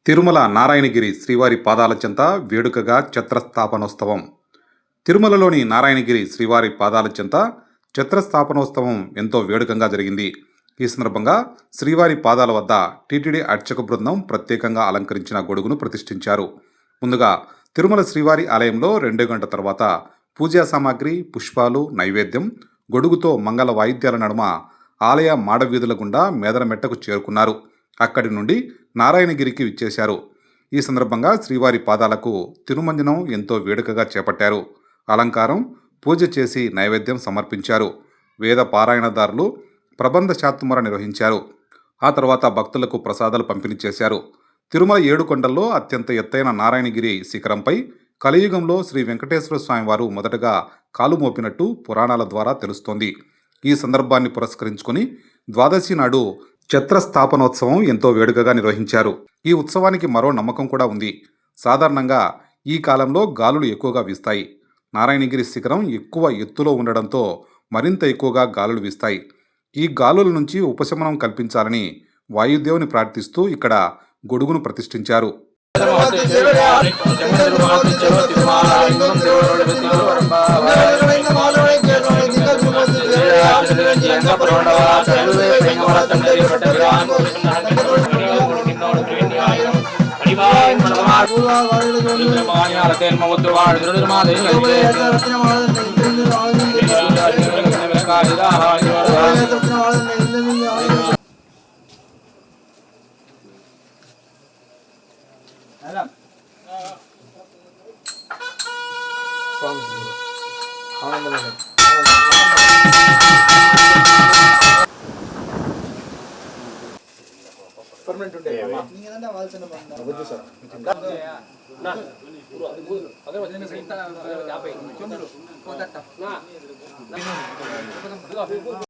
తిరుమల నారాయణగిరి శ్రీవారి పాదాల చెంత వేడుకగా ఛత్రస్థాపనోత్సవం. తిరుమలలోని నారాయణగిరి శ్రీవారి పాదాల చెంత ఛత్రస్థాపనోత్సవం ఎంతో వేడుకగా జరిగింది. ఈ సందర్భంగా శ్రీవారి పాదాల వద్ద టీటీడీ అర్చక బృందం ప్రత్యేకంగా అలంకరించిన గొడుగును ప్రతిష్ఠించారు. ముందుగా తిరుమల శ్రీవారి ఆలయంలో 2 గంటల తర్వాత పూజా సామాగ్రి, పుష్పాలు, నైవేద్యం, గొడుగుతో మంగళ వాయిద్యాల నడుమ ఆలయ మాడవీధుల గుండా మేదరమెట్టకు చేరుకున్నారు. అక్కడి నుండి నారాయణగిరికి విచ్చేశారు. ఈ సందర్భంగా శ్రీవారి పాదాలకు తిరుమంజనం ఎంతో వేడుకగా చేపట్టారు. అలంకారం, పూజ చేసి నైవేద్యం సమర్పించారు. వేద పారాయణదారులు ప్రబంధ శాతుమర నిర్వహించారు. ఆ తర్వాత భక్తులకు ప్రసాదాలు పంపిణీ చేశారు. తిరుమల 7 కొండల్లో అత్యంత ఎత్తైన నారాయణగిరి శిఖరంపై కలియుగంలో శ్రీ వెంకటేశ్వర స్వామి వారు మొదటగా కాలు మోపినట్టు పురాణాల ద్వారా తెలుస్తోంది. ఈ సందర్భాన్ని పురస్కరించుకొని ద్వాదశి నాడు ఛత్రస్థాపనోత్సవం ఎంతో వేడుకగా నిర్వహించారు. ఈ ఉత్సవానికి మరో నమ్మకం కూడా ఉంది. సాధారణంగా ఈ కాలంలో గాలులు ఎక్కువగా వీస్తాయి. నారాయణగిరి శిఖరం ఎక్కువ ఎత్తులో ఉండడంతో మరింత ఎక్కువగా గాలులు వీస్తాయి. ఈ గాలుల నుంచి ఉపశమనం కల్పించాలని వాయుదేవుని ప్రార్థిస్తూ ఇక్కడ గొడుగును ప్రతిష్ఠించారు. పర్మనెంట్ ఉంటే నీదంటే వాల్సిన వద్దు సార్ నా అదే వచ్చిన 50